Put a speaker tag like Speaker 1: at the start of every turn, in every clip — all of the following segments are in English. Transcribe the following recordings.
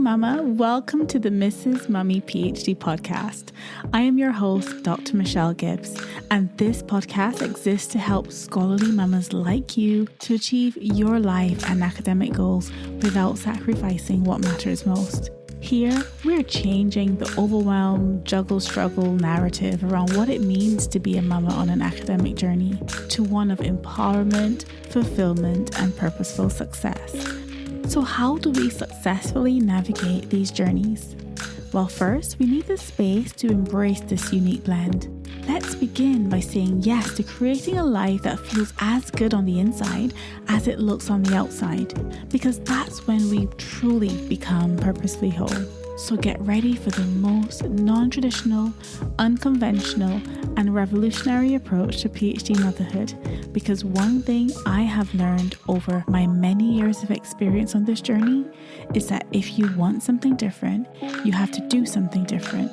Speaker 1: Mama, welcome to the Mrs. Mummy PhD podcast. I am your host, Dr. Michelle Gibbs, and this podcast exists to help scholarly mamas like you to achieve your life and academic goals without sacrificing what matters most. Here, we're changing the overwhelm, juggle, struggle narrative around what it means to be a mama on an academic journey to one of empowerment, fulfillment, and purposeful success. So how do we successfully navigate these journeys? Well, first, we need the space to embrace this unique blend. Let's begin by saying yes to creating a life that feels as good on the inside as it looks on the outside, because that's when we truly become purposefully whole. So get ready for the most non-traditional, unconventional, and revolutionary approach to PhD motherhood, because one thing I have learned over my many years of experience on this journey is that if you want something different, you have to do something different.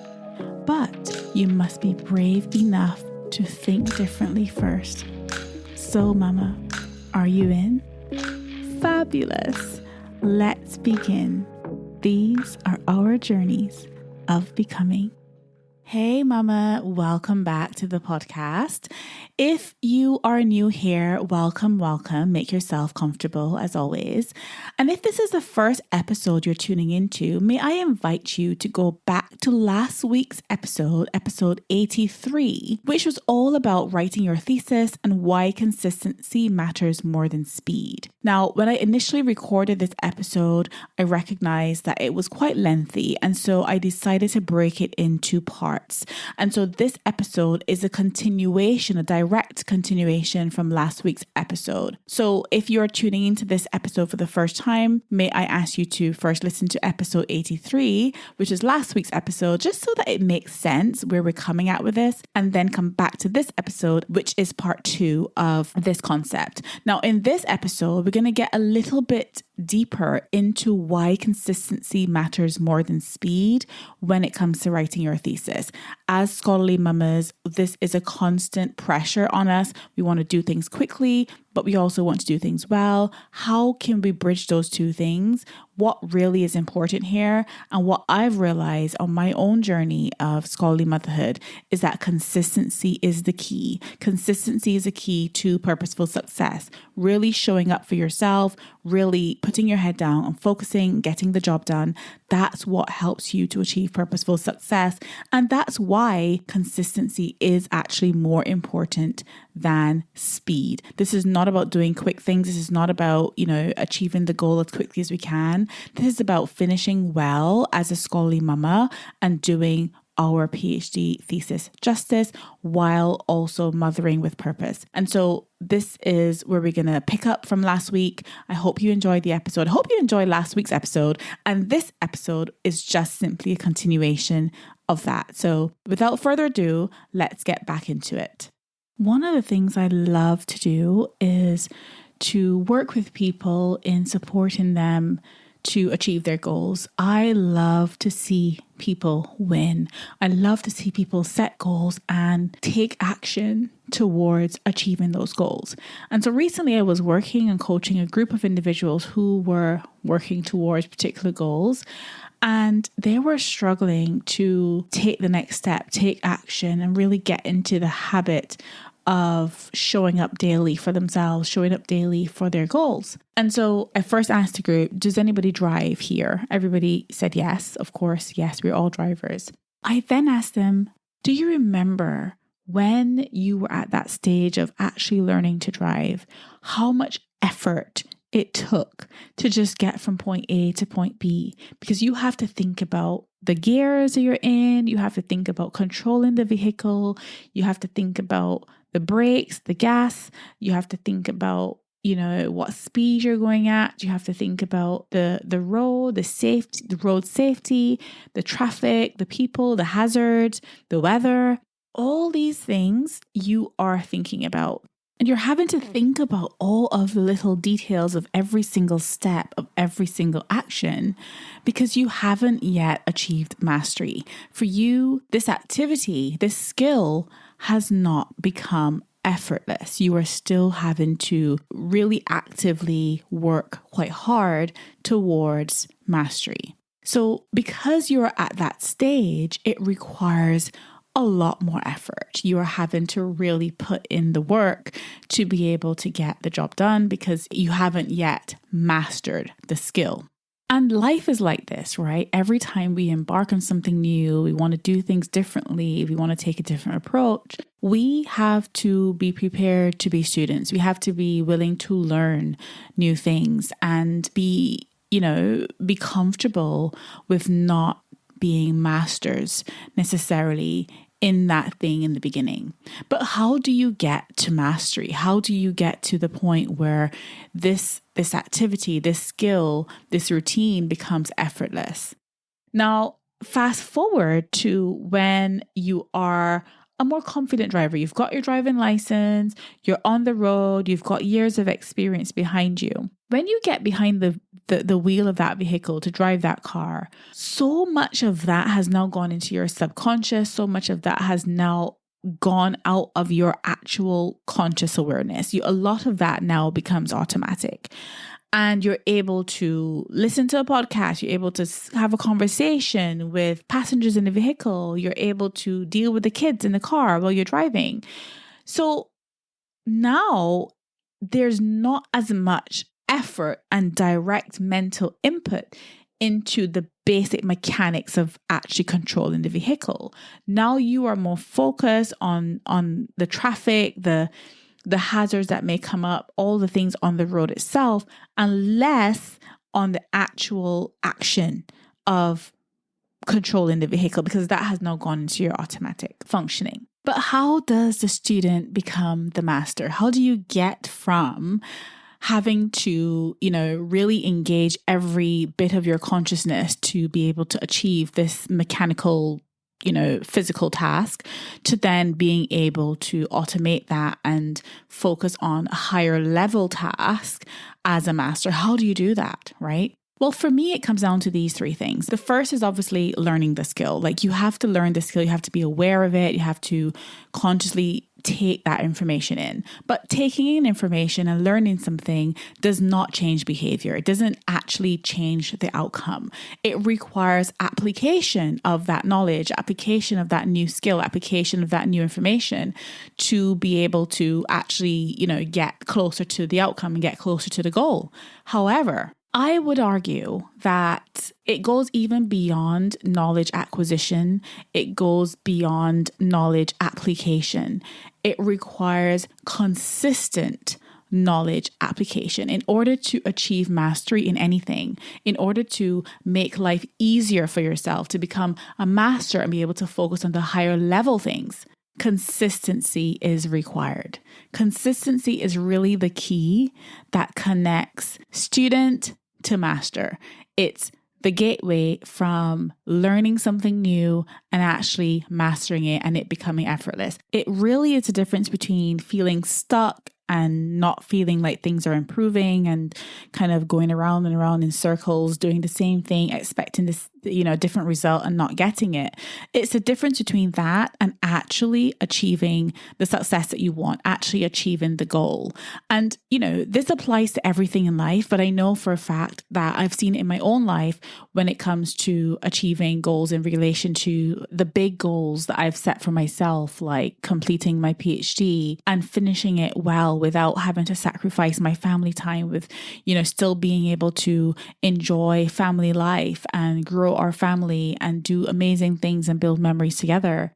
Speaker 1: But you must be brave enough to think differently first. So, Mama, are you in? Fabulous! Let's begin. These are our journeys of becoming. Hey Mama, welcome back to the podcast. If you are new here, welcome. Make yourself comfortable as always. And if this is the first episode you're tuning into, may I invite you to go back to last week's episode 83, which was all about writing your thesis and why consistency matters more than speed. Now, when I initially recorded this episode, I recognized that it was quite lengthy, and so I decided to break it into parts. And so this episode is a direct continuation from last week's episode. So if you're tuning into this episode for the first time, may I ask you to first listen to episode 83, which is last week's episode, just so that it makes sense where we're coming at with this, and then come back to this episode, which is part 2 of this concept. Now, in this episode, we're going to get a little bit deeper into why consistency matters more than speed when it comes to writing your thesis. As scholarly mamas, this is a constant pressure on us. We want to do things quickly, but we also want to do things well. How can we bridge those two things? What really is important here, and what I've realized on my own journey of scholarly motherhood, is that consistency is the key. Consistency is a key to purposeful success. Really showing up for yourself, really putting your head down and focusing, getting the job done. That's what helps you to achieve purposeful success. And that's why consistency is actually more important than speed. This is not about doing quick things. This is not about, achieving the goal as quickly as we can. This is about finishing well as a scholarly mama and doing our PhD thesis justice while also mothering with purpose. And so this is where we're going to pick up from last week. I hope you enjoyed the episode. I hope you enjoyed last week's episode. And this episode is just simply a continuation of that. So without further ado, let's get back into it. One of the things I love to do is to work with people in supporting them to achieve their goals. I love to see people win. I love to see people set goals and take action towards achieving those goals. And so recently I was working and coaching a group of individuals who were working towards particular goals, and they were struggling to take the next step, take action, and really get into the habit of showing up daily for themselves, showing up daily for their goals. And so I first asked the group, does anybody drive here? Everybody said yes, of course. Yes, we're all drivers. I then asked them, do you remember when you were at that stage of actually learning to drive, how much effort it took to just get from point A to point B? Because you have to think about the gears that you're in, you have to think about controlling the vehicle, you have to think about the brakes, the gas, you have to think about, what speed you're going at, you have to think about the road, the safety, the road safety, the traffic, the people, the hazards, the weather, all these things you are thinking about. And you're having to think about all of the little details of every single step of every single action because you haven't yet achieved mastery. For you, this activity, this skill has not become effortless. You are still having to really actively work quite hard towards mastery. So because you're at that stage, it requires a lot more effort. You are having to really put in the work to be able to get the job done because you haven't yet mastered the skill. And life is like this, right? Every time we embark on something new, we want to do things differently, we want to take a different approach, we have to be prepared to be students. We have to be willing to learn new things and be comfortable with not being masters necessarily in that thing in the beginning. But how do you get to mastery? How do you get to the point where this activity, this skill, this routine becomes effortless? Now, fast forward to when you are a more confident driver. You've got your driving license, you're on the road, you've got years of experience behind you. When you get behind the wheel of that vehicle to drive that car, so much of that has now gone into your subconscious, so much of that has now gone out of your actual conscious awareness. A lot of that now becomes automatic. And you're able to listen to a podcast. You're able to have a conversation with passengers in the vehicle. You're able to deal with the kids in the car while you're driving. So now there's not as much effort and direct mental input into the basic mechanics of actually controlling the vehicle. Now you are more focused on the traffic, the hazards that may come up, all the things on the road itself, and less on the actual action of controlling the vehicle, because that has now gone into your automatic functioning. But how does the student become the master? How do you get from having to, really engage every bit of your consciousness to be able to achieve this mechanical physical task, to then being able to automate that and focus on a higher level task as a master? How do you do that, right? Well, for me, it comes down to these three things. The first is obviously learning the skill. Like, you have to learn the skill. You have to be aware of it. You have to consciously take that information in. But taking in information and learning something does not change behavior. It doesn't actually change the outcome. It requires application of that knowledge, application of that new skill, application of that new information to be able to actually, get closer to the outcome and get closer to the goal. However, I would argue that it goes even beyond knowledge acquisition. It goes beyond knowledge application. It requires consistent knowledge application in order to achieve mastery in anything, in order to make life easier for yourself, to become a master and be able to focus on the higher level things. Consistency is required. Consistency is really the key that connects student to master. It's the gateway from learning something new and actually mastering it and it becoming effortless. It really is a difference between feeling stuck and not feeling like things are improving and kind of going around and around in circles, doing the same thing, expecting this, different result and not getting it. It's a difference between that and actually achieving the success that you want, actually achieving the goal. And, this applies to everything in life, but I know for a fact that I've seen it in my own life when it comes to achieving goals in relation to the big goals that I've set for myself, like completing my PhD and finishing it well without having to sacrifice my family time, with, still being able to enjoy family life and grow our family and do amazing things and build memories together.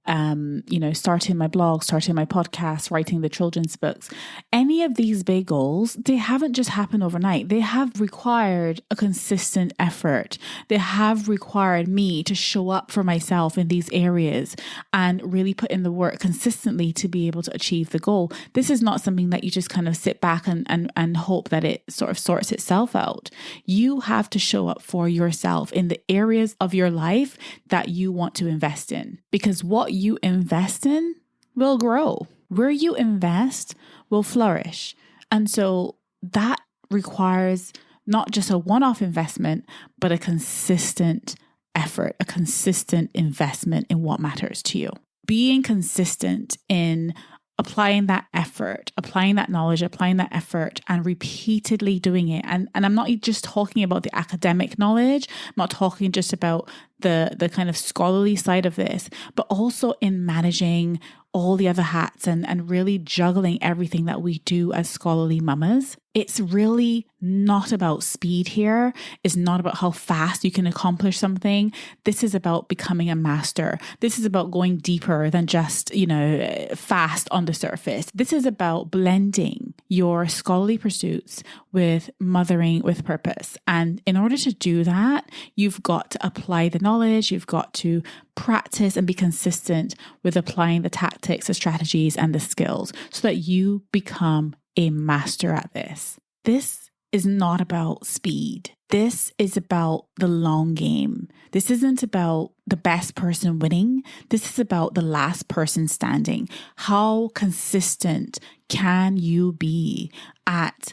Speaker 1: Starting my blog, starting my podcast, writing the children's books. Any of these big goals, they haven't just happened overnight. They have required a consistent effort. They have required me to show up for myself in these areas and really put in the work consistently to be able to achieve the goal. This is not something that you just kind of sit back and hope that it sort of sorts itself out. You have to show up for yourself in the areas of your life that you want to invest in, because what you invest in will grow. Where you invest will flourish. And so that requires not just a one-off investment, but a consistent effort, a consistent investment in what matters to you. Being consistent in applying that effort, applying that knowledge, applying that effort and repeatedly doing it. And I'm not just talking about the academic knowledge. I'm not talking just about the kind of scholarly side of this, but also in managing all the other hats and really juggling everything that we do as scholarly mamas. It's really not about speed here. It's not about how fast you can accomplish something. This is about becoming a master. This is about going deeper than just, fast on the surface. This is about blending your scholarly pursuits with mothering with purpose. And in order to do that, you've got to apply the knowledge. You've got to practice and be consistent with applying the tactics, the strategies, and the skills so that you become a master at this. This is not about speed. This is about the long game. This isn't about the best person winning. This is about the last person standing. How consistent can you be at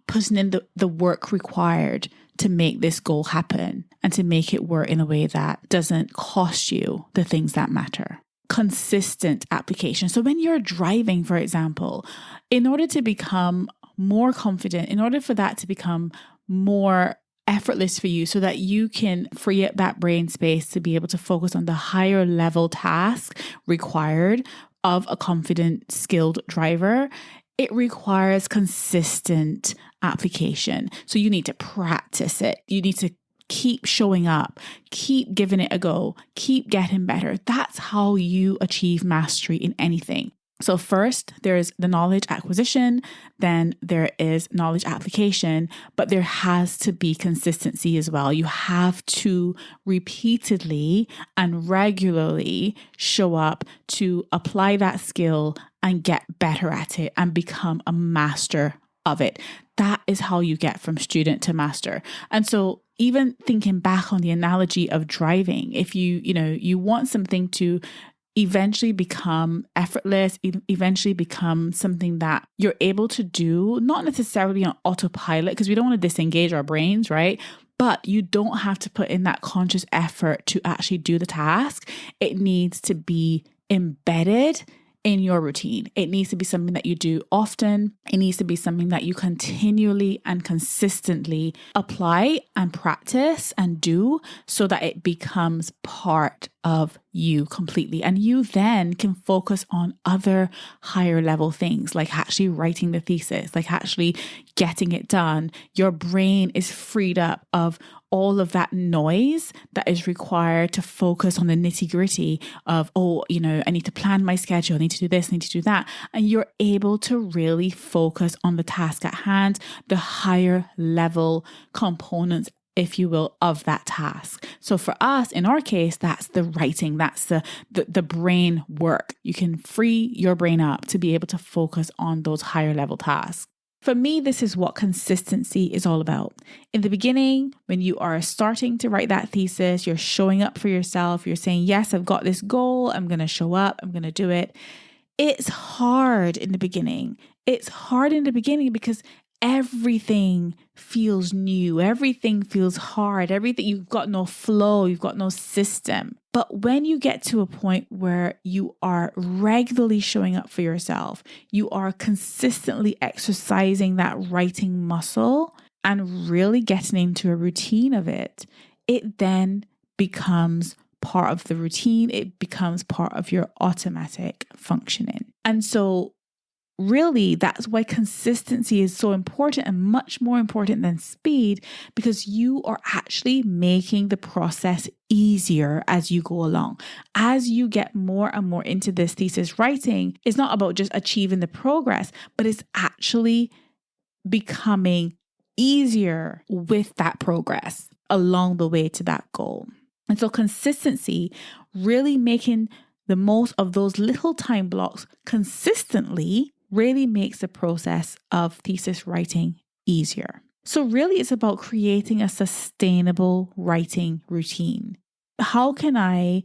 Speaker 1: putting in the work required to make this goal happen and to make it work in a way that doesn't cost you the things that matter? Consistent application. So when you're driving, for example, in order to become more confident, in order for that to become more effortless for you so that you can free up that brain space to be able to focus on the higher level task required of a confident, skilled driver, it requires consistent application. So you need to practice it. You need to keep showing up, keep giving it a go, keep getting better. That's how you achieve mastery in anything. So first, there's the knowledge acquisition, then there is knowledge application, but there has to be consistency as well. You have to repeatedly and regularly show up to apply that skill and get better at it and become a master of it. That is how you get from student to master. And so even thinking back on the analogy of driving, if you want something to eventually become effortless, eventually become something that you're able to do, not necessarily on autopilot, because we don't want to disengage our brains, right? But you don't have to put in that conscious effort to actually do the task. It needs to be embedded in your routine. It needs to be something that you do often. It needs to be something that you continually and consistently apply and practice and do so that it becomes part of you completely. And you then can focus on other higher level things like actually writing the thesis, like actually getting it done. Your brain is freed up of all of that noise that is required to focus on the nitty-gritty of, I need to plan my schedule, I need to do this, I need to do that. And you're able to really focus on the task at hand, the higher level components, if you will, of that task. So for us, in our case, that's the writing, that's the brain work. You can free your brain up to be able to focus on those higher level tasks. For me, this is what consistency is all about. In the beginning, when you are starting to write that thesis, you're showing up for yourself. You're saying, yes, I've got this goal. I'm going to show up. I'm going to do it. It's hard in the beginning. It's hard in the beginning because everything feels new. Everything feels hard. Everything, you've got no flow. You've got no system. But when you get to a point where you are regularly showing up for yourself, you are consistently exercising that writing muscle and really getting into a routine of it, it then becomes part of the routine. It becomes part of your automatic functioning. And so really, that's why consistency is so important and much more important than speed, because you are actually making the process easier as you go along. As you get more and more into this thesis writing, it's not about just achieving the progress, but it's actually becoming easier with that progress along the way to that goal. And so consistency, really making the most of those little time blocks consistently, really makes the process of thesis writing easier. So really it's about creating a sustainable writing routine. How can I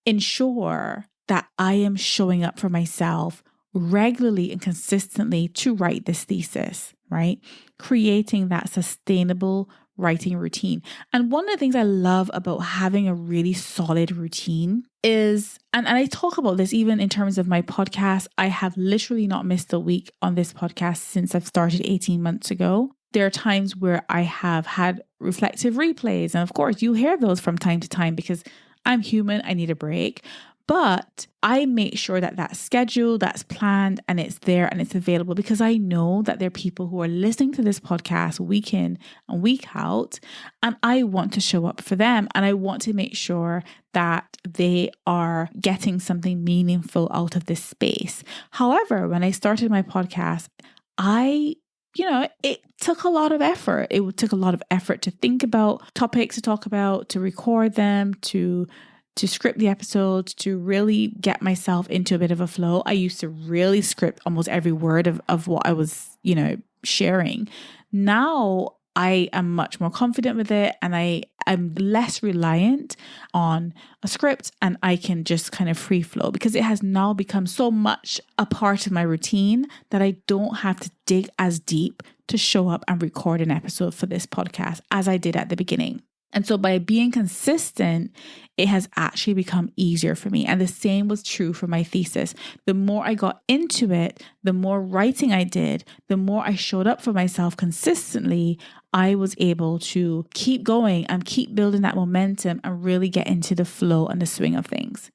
Speaker 1: ensure that I am showing up for myself regularly and consistently to write this thesis, right? Creating that sustainable writing routine. And one of the things I love about having a really solid routine is, and I talk about this even in terms of my podcast, I have literally not missed a week on this podcast since I've started 18 months ago. There are times where I have had reflective replays. And of course, you hear those from time to time because I'm human, I need a break. But I make sure that that's scheduled, that's planned, and it's there and it's available because I know that there are people who are listening to this podcast week in and week out, and I want to show up for them and I want to make sure that they are getting something meaningful out of this space. However, when I started my podcast, it took a lot of effort. It took a lot of effort to think about topics to talk about, to record them, to script the episodes, to really get myself into a bit of a flow. I used to really script almost every word of what I was, sharing. Now I am much more confident with it and I am less reliant on a script and I can just kind of free flow because it has now become so much a part of my routine that I don't have to dig as deep to show up and record an episode for this podcast as I did at the beginning. And so by being consistent, it has actually become easier for me. And the same was true for my thesis. The more I got into it, the more writing I did, the more I showed up for myself consistently, I was able to keep going and keep building that momentum and really get into the flow and the swing of things.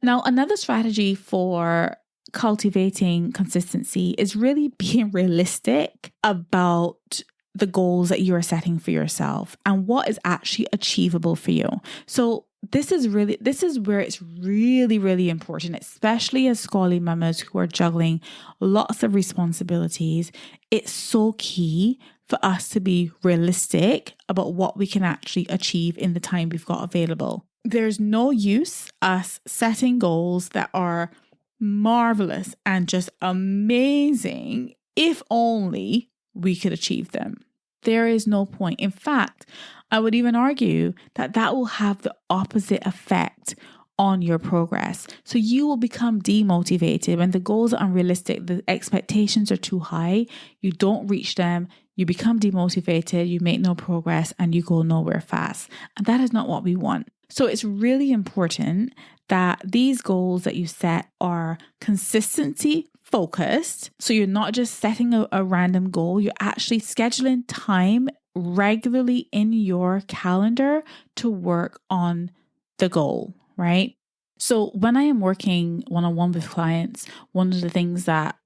Speaker 1: Now, another strategy for cultivating consistency is really being realistic about the goals that you are setting for yourself and what is actually achievable for you. So this is where it's really, really important, especially as scholarly mamas who are juggling lots of responsibilities. It's so key for us to be realistic about what we can actually achieve in the time we've got available. There's no use us setting goals that are marvelous and just amazing if only we could achieve them. There is no point. In fact, I would even argue that will have the opposite effect on your progress. So you will become demotivated when the goals are unrealistic, the expectations are too high, you don't reach them, you become demotivated, you make no progress, and you go nowhere fast. And that is not what we want. So it's really important that these goals that you set are consistency focused. So you're not just setting a random goal, you're actually scheduling time regularly in your calendar to work on the goal, right? So when I am working one-on-one with clients, one of the things that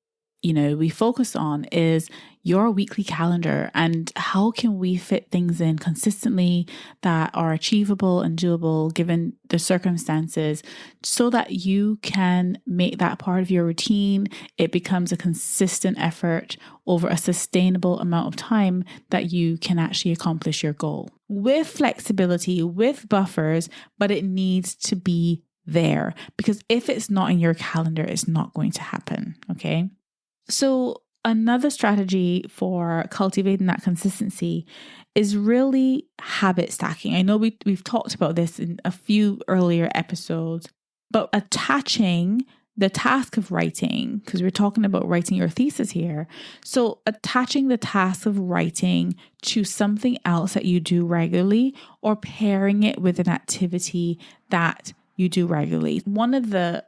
Speaker 1: we focus on is your weekly calendar and how can we fit things in consistently that are achievable and doable given the circumstances so that you can make that part of your routine. It becomes a consistent effort over a sustainable amount of time that you can actually accomplish your goal with flexibility, with buffers, but it needs to be there because if it's not in your calendar, it's not going to happen. Okay. So another strategy for cultivating that consistency is really habit stacking. I know we've talked about this in a few earlier episodes, but attaching the task of writing, because we're talking about writing your thesis here. So attaching the task of writing to something else that you do regularly or pairing it with an activity that you do regularly. One of the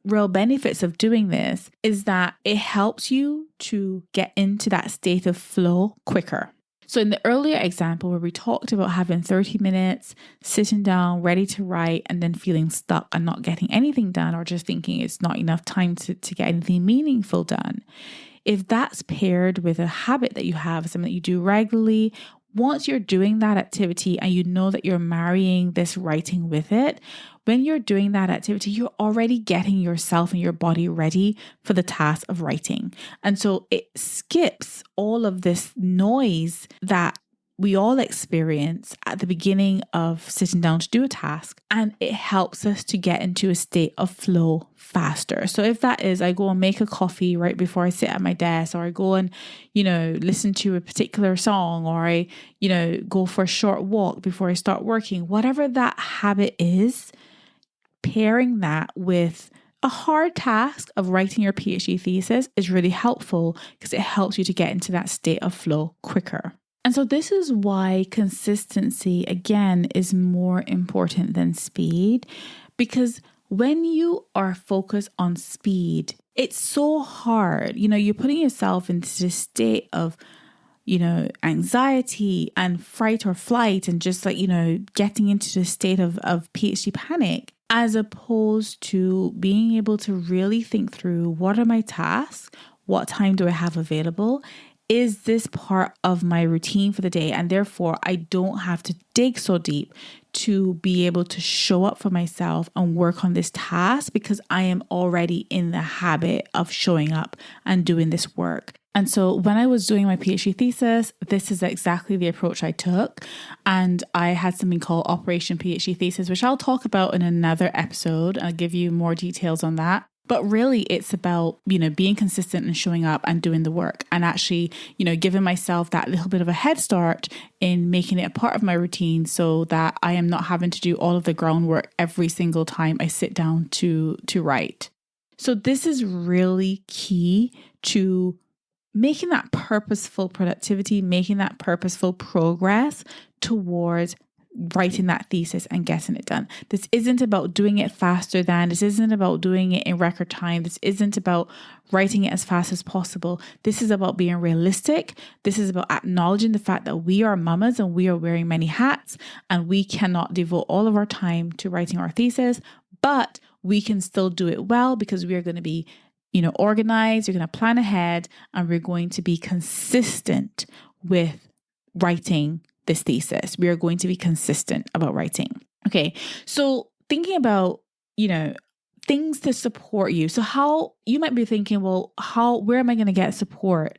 Speaker 1: real benefits of doing this is that it helps you to get into that state of flow quicker. So in the earlier example where we talked about having 30 minutes, sitting down, ready to write, and then feeling stuck and not getting anything done or just thinking it's not enough time to get anything meaningful done. If that's paired with a habit that you have, something that you do regularly, once you're doing that activity and you know that you're marrying this writing with it, when you're doing that activity, you're already getting yourself and your body ready for the task of writing. And so it skips all of this noise that we all experience at the beginning of sitting down to do a task, and it helps us to get into a state of flow faster. So if that is, I go and make a coffee right before I sit at my desk, or I go and, listen to a particular song, or I, go for a short walk before I start working, whatever that habit is, pairing that with a hard task of writing your PhD thesis is really helpful because it helps you to get into that state of flow quicker. And so this is why consistency, again, is more important than speed, because when you are focused on speed, it's so hard. You're putting yourself into this state of, anxiety and fright or flight, and just getting into the state of PhD panic, as opposed to being able to really think through, what are my tasks? What time do I have available? Is this part of my routine for the day? And therefore, I don't have to dig so deep to be able to show up for myself and work on this task, because I am already in the habit of showing up and doing this work. And so when I was doing my PhD thesis, this is exactly the approach I took. And I had something called Operation PhD Thesis, which I'll talk about in another episode. I'll give you more details on that. But really, it's about, being consistent and showing up and doing the work, and actually, giving myself that little bit of a head start in making it a part of my routine, so that I am not having to do all of the groundwork every single time I sit down to write. So this is really key to making that purposeful productivity, making that purposeful progress towards writing that thesis and getting it done. This isn't about doing it faster than, this isn't about doing it in record time. This isn't about writing it as fast as possible. This is about being realistic. This is about acknowledging the fact that we are mamas and we are wearing many hats, and we cannot devote all of our time to writing our thesis, but we can still do it well, because we are going to be organized, you're going to plan ahead, and we're going to be consistent with writing this thesis. We are going to be consistent about writing. Okay. So thinking about, things to support you. So how you might be thinking, well, where am I going to get support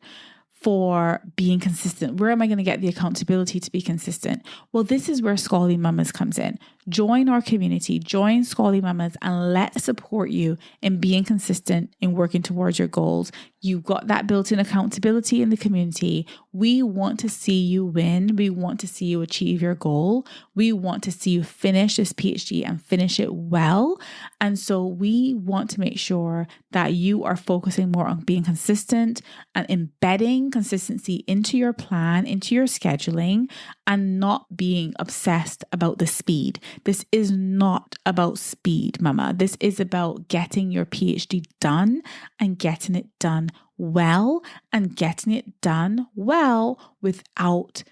Speaker 1: for being consistent? Where am I going to get the accountability to be consistent? Well, this is where Scholarly Mamas comes in. Join our community, join Scholarly Mamas, and let's support you in being consistent in working towards your goals. You've got that built-in accountability in the community. We want to see you win. We want to see you achieve your goal. We want to see you finish this PhD and finish it well. And so we want to make sure that you are focusing more on being consistent and embedding consistency into your plan, into your scheduling, and not being obsessed about the speed. This is not about speed, mama. This is about getting your PhD done and getting it done well, and getting it done well without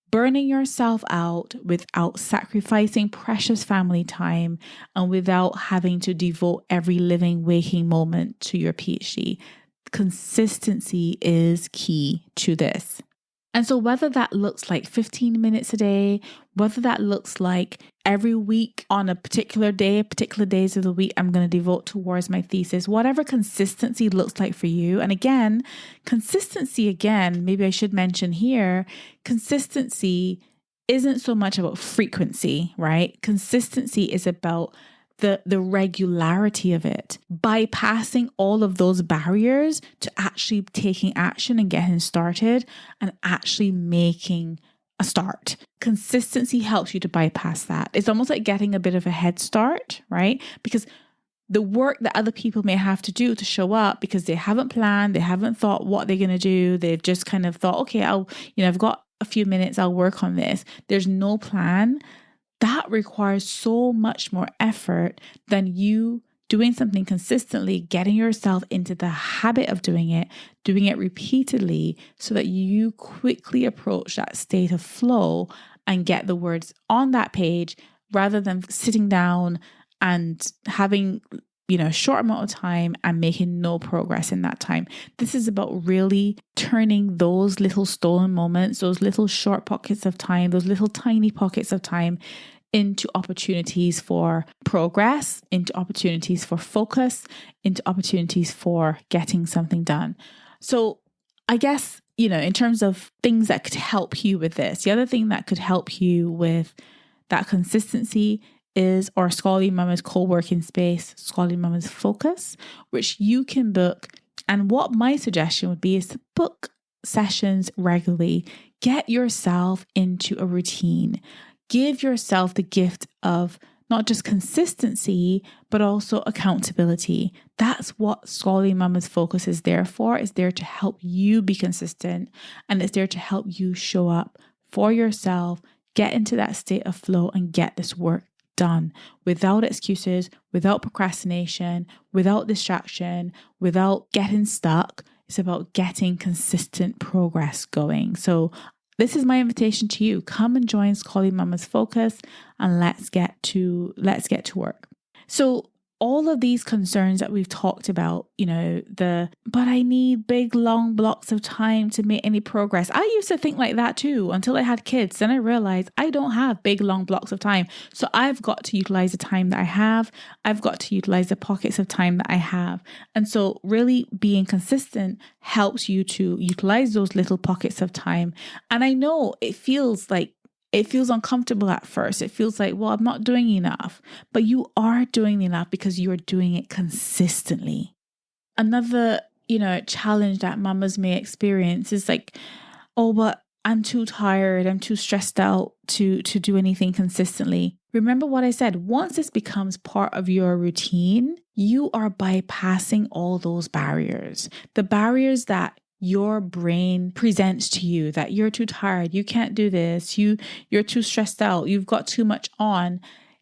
Speaker 1: burning yourself out, without sacrificing precious family time, and without having to devote every living, waking moment to your PhD. Consistency is key to this. And so whether that looks like 15 minutes a day, whether that looks like every week on a particular day, particular days of the week, I'm going to devote towards my thesis, whatever consistency looks like for you. And again, maybe I should mention here, consistency isn't so much about frequency, right? Consistency is about the regularity of it, bypassing all of those barriers to actually taking action and getting started and actually making a start. Consistency helps you to bypass that. It's almost like getting a bit of a head start, right? Because the work that other people may have to do to show up, because they haven't planned, they haven't thought what they're going to do. They've just kind of thought, okay, I've got a few minutes, I'll work on this. There's no plan. That requires so much more effort than you doing something consistently, getting yourself into the habit of doing it repeatedly, so that you quickly approach that state of flow and get the words on that page, rather than sitting down and having a short amount of time and making no progress in that time. This is about really turning those little stolen moments, those little short pockets of time, those little tiny pockets of time into opportunities for progress, into opportunities for focus, into opportunities for getting something done. So I guess, in terms of things that could help you with this, the other thing that could help you with that consistency is our Scholarly Mamas co-working space, Scholarly Mamas Focus, which you can book. And what my suggestion would be is to book sessions regularly. Get yourself into a routine. Give yourself the gift of not just consistency, but also accountability. That's what Scholarly Mama's Focus is there for. It's there to help you be consistent, and it's there to help you show up for yourself, get into that state of flow, and get this work done without excuses, without procrastination, without distraction, without getting stuck. It's about getting consistent progress going. So this is my invitation to you. Come and join Scholarly Mama's Focus, and let's get to work. So all of these concerns that we've talked about, but I need big, long blocks of time to make any progress. I used to think like that too until I had kids. Then I realized I don't have big, long blocks of time. So I've got to utilize the time that I have. I've got to utilize the pockets of time that I have. And so really being consistent helps you to utilize those little pockets of time. And I know it feels uncomfortable at first. It feels like, well, I'm not doing enough, but you are doing enough because you are doing it consistently. Another, challenge that mamas may experience is like, oh, but I'm too tired. I'm too stressed out to do anything consistently. Remember what I said, once this becomes part of your routine, you are bypassing all those barriers, the barriers that your brain presents to you, that you're too tired, you can't do this, you're too stressed out, you've got too much on.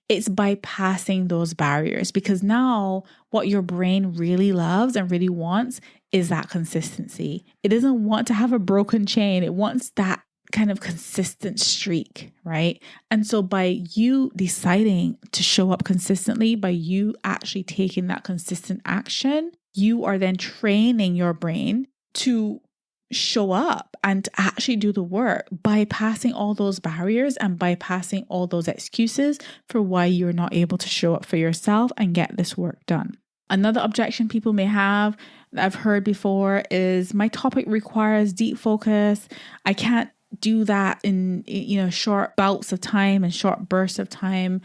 Speaker 1: It's bypassing those barriers, because now what your brain really loves and really wants is that consistency. It doesn't want to have a broken chain. It wants that kind of consistent streak, right? And so by you deciding to show up consistently, by you actually taking that consistent action, you are then training your brain to show up and actually do the work, bypassing all those barriers and bypassing all those excuses for why you're not able to show up for yourself and get this work done. Another objection people may have that I've heard before is, my topic requires deep focus. I can't do that in short bouts of time and short bursts of time.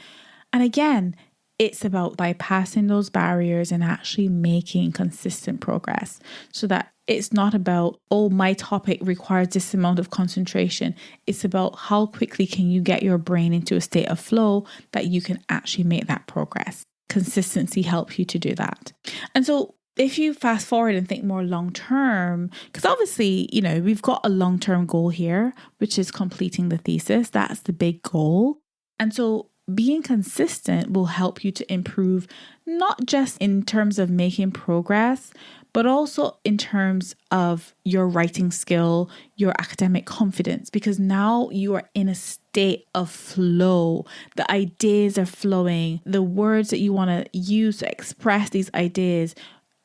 Speaker 1: And again, it's about bypassing those barriers and actually making consistent progress, so that it's not about, oh, my topic requires this amount of concentration. It's about how quickly can you get your brain into a state of flow that you can actually make that progress. Consistency helps you to do that. And so if you fast forward and think more long term, because obviously, we've got a long-term goal here, which is completing the thesis. That's the big goal. And so being consistent will help you to improve, not just in terms of making progress, but also in terms of your writing skill, your academic confidence, because now you are in a state of flow. The ideas are flowing. The words that you want to use to express these ideas,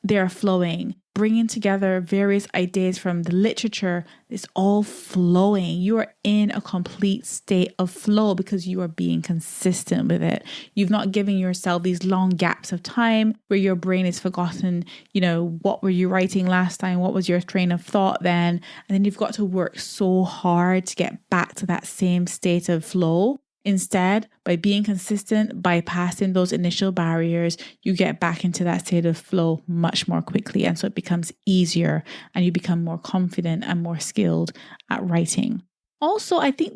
Speaker 1: they're flowing. Bringing together various ideas from the literature, it's all flowing. You are in a complete state of flow because you are being consistent with it. You've not given yourself these long gaps of time where your brain is forgotten, what were you writing last time? What was your train of thought then? And then you've got to work so hard to get back to that same state of flow. Instead, by being consistent, bypassing those initial barriers, you get back into that state of flow much more quickly. And so it becomes easier and you become more confident and more skilled at writing. Also, I think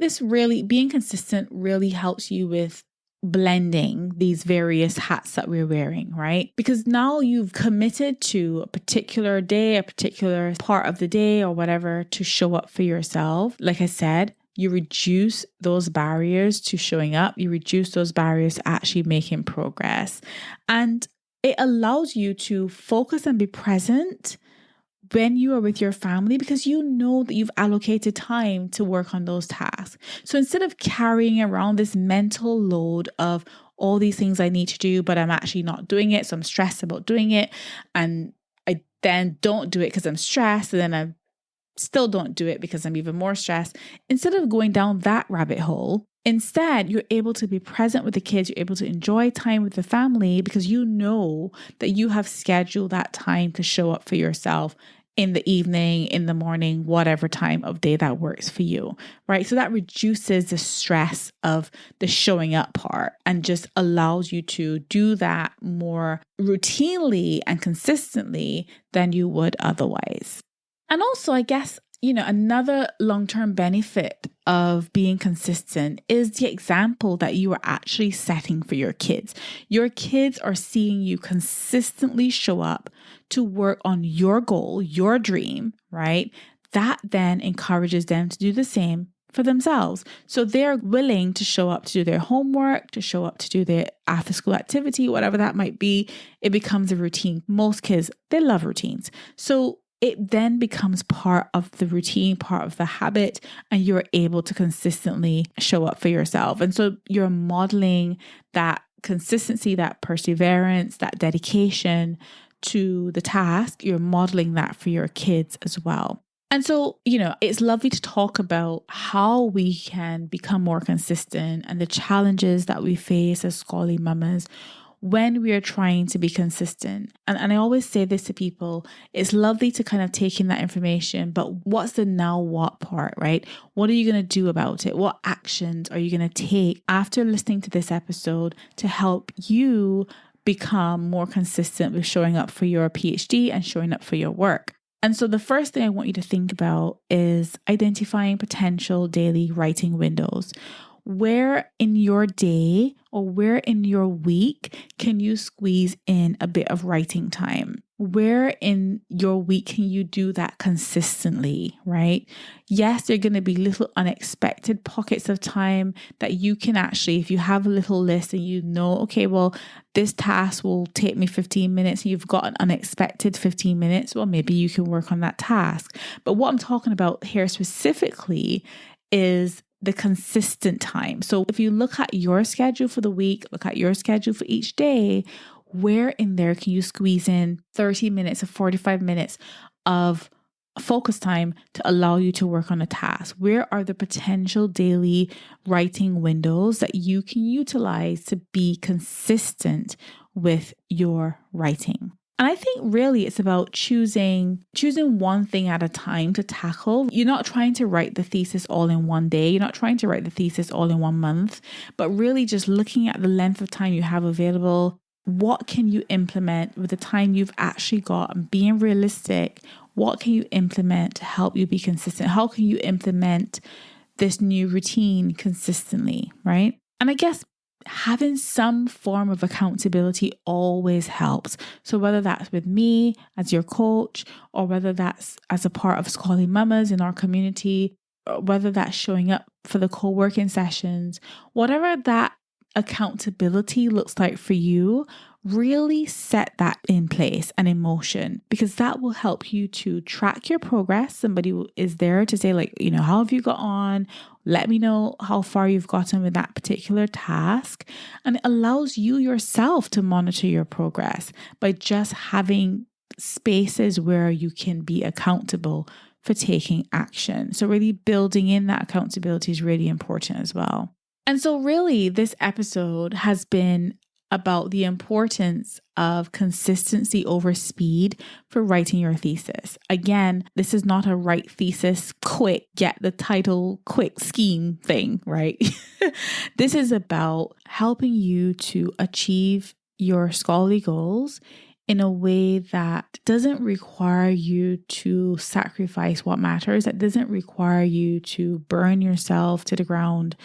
Speaker 1: being consistent really helps you with blending these various hats that we're wearing, right? Because now you've committed to a particular day, a particular part of the day or whatever to show up for yourself. Like I said, you reduce those barriers to showing up. You reduce those barriers to actually making progress. And it allows you to focus and be present when you are with your family, because you know that you've allocated time to work on those tasks. So instead of carrying around this mental load of all these things I need to do, but I'm actually not doing it, so I'm stressed about doing it, and I then don't do it because I'm stressed, and then I still don't do it because I'm even more stressed. Instead of going down that rabbit hole, instead, you're able to be present with the kids. You're able to enjoy time with the family because you know that you have scheduled that time to show up for yourself in the evening, in the morning, whatever time of day that works for you, right? So that reduces the stress of the showing up part and just allows you to do that more routinely and consistently than you would otherwise. And also, I guess another long-term benefit of being consistent is the example that you are actually setting for your kids. Your kids are seeing you consistently show up to work on your goal, your dream, right? That then encourages them to do the same for themselves. So they're willing to show up to do their homework, to show up to do their after school activity, whatever that might be. It becomes a routine. Most kids, they love routines. So it then becomes part of the routine, part of the habit, and you're able to consistently show up for yourself. And so you're modeling that consistency, that perseverance, that dedication to the task. You're modeling that for your kids as well. And so, it's lovely to talk about how we can become more consistent and the challenges that we face as scholarly mamas when we are trying to be consistent. And I always say this to people, it's lovely to kind of take in that information, but what's the now what part, right? What are you going to do about it? What actions are you going to take after listening to this episode to help you become more consistent with showing up for your PhD and showing up for your work? And so the first thing I want you to think about is identifying potential daily writing windows. Where in your day or where in your week can you squeeze in a bit of writing time? Where in your week can you do that consistently, right? Yes, there are going to be little unexpected pockets of time that you can actually, if you have a little list and okay, well, this task will take me 15 minutes and you've got an unexpected 15 minutes, well, maybe you can work on that task. But what I'm talking about here specifically is the consistent time. So if you look at your schedule for the week, look at your schedule for each day, where in there can you squeeze in 30 minutes or 45 minutes of focus time to allow you to work on a task? Where are the potential daily writing windows that you can utilize to be consistent with your writing? And I think really it's about choosing one thing at a time to tackle. You're not trying to write the thesis all in one day. You're not trying to write the thesis all in 1 month, but really just looking at the length of time you have available. What can you implement with the time you've actually got, and being realistic? What can you implement to help you be consistent? How can you implement this new routine consistently, right? And I guess having some form of accountability always helps. So whether that's with me as your coach, or whether that's as a part of Scholarly Mamas in our community, or whether that's showing up for the co-working sessions, whatever that accountability looks like for you, really set that in place and in motion, because that will help you to track your progress. Somebody is there to say, how have you got on? Let me know how far you've gotten with that particular task. And it allows you yourself to monitor your progress by just having spaces where you can be accountable for taking action. So really building in that accountability is really important as well. And so really this episode has been about the importance of consistency over speed for writing your thesis. Again, this is not a write thesis quick, get the title quick scheme thing, right? This is about helping you to achieve your scholarly goals in a way that doesn't require you to sacrifice what matters, that doesn't require you to burn yourself to the ground,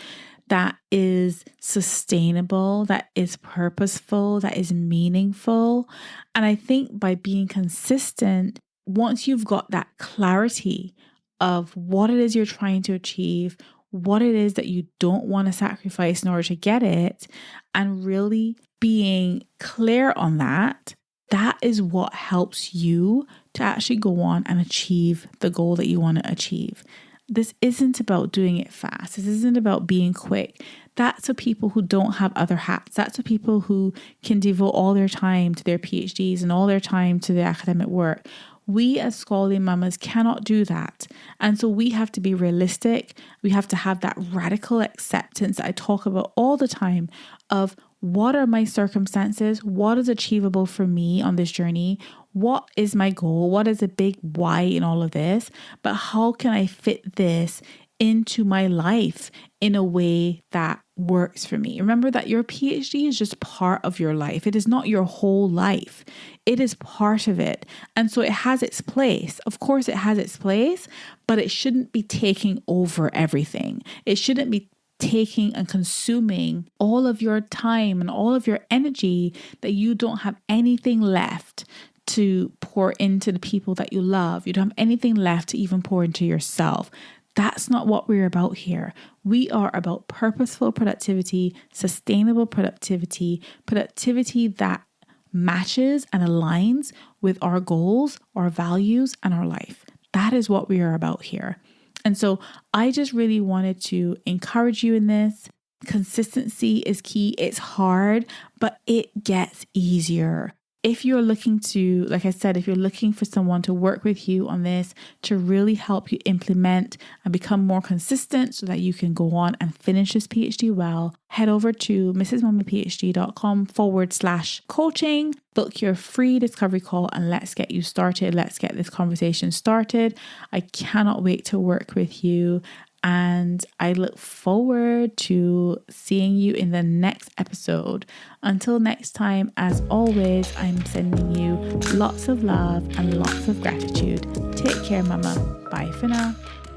Speaker 1: that is sustainable, that is purposeful, that is meaningful. And I think by being consistent, once you've got that clarity of what it is you're trying to achieve, what it is that you don't want to sacrifice in order to get it, and really being clear on that, that is what helps you to actually go on and achieve the goal that you want to achieve. This isn't about doing it fast. This isn't about being quick. That's for people who don't have other hats. That's for people who can devote all their time to their PhDs and all their time to their academic work. We as scholarly mamas cannot do that. And so we have to be realistic. We have to have that radical acceptance that I talk about all the time of what are my circumstances? What is achievable for me on this journey? What is my goal? What is the big why in all of this? But how can I fit this into my life in a way that works for me. Remember that your PhD is just part of your life. It is not your whole life. It is part of it. And so it has its place. Of course, it has its place, but it shouldn't be taking over everything. It shouldn't be taking and consuming all of your time and all of your energy that you don't have anything left to pour into the people that you love. You don't have anything left to even pour into yourself. That's not what we're about here. We are about purposeful productivity, sustainable productivity, productivity that matches and aligns with our goals, our values, and our life. That is what we are about here. And so I just really wanted to encourage you in this. Consistency is key. It's hard, but it gets easier. If you're looking to, like I said, if you're looking for someone to work with you on this, to really help you implement and become more consistent so that you can go on and finish this PhD well, head over to mrsmummyphd.com/coaching, book your free discovery call, and let's get you started. Let's get this conversation started. I cannot wait to work with you. And I look forward to seeing you in the next episode. Until next time, as always, I'm sending you lots of love and lots of gratitude. Take care, Mama. Bye for now.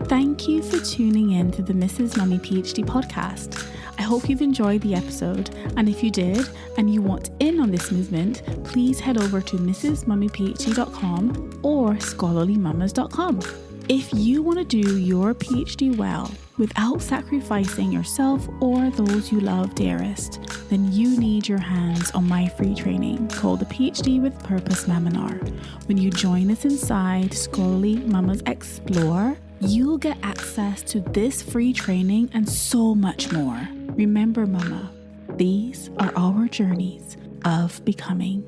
Speaker 1: Thank you for tuning in to the Mrs. Mummy PhD podcast. I hope you've enjoyed the episode. And if you did, and you want in on this movement, please head over to mrsmummyphd.com or scholarlymamas.com. If you want to do your PhD well without sacrificing yourself or those you love dearest, then you need your hands on my free training called the PhD with Purpose Webinar. When you join us inside Scholarly Mamas Explore, you'll get access to this free training and so much more. Remember, Mama, these are our journeys of becoming.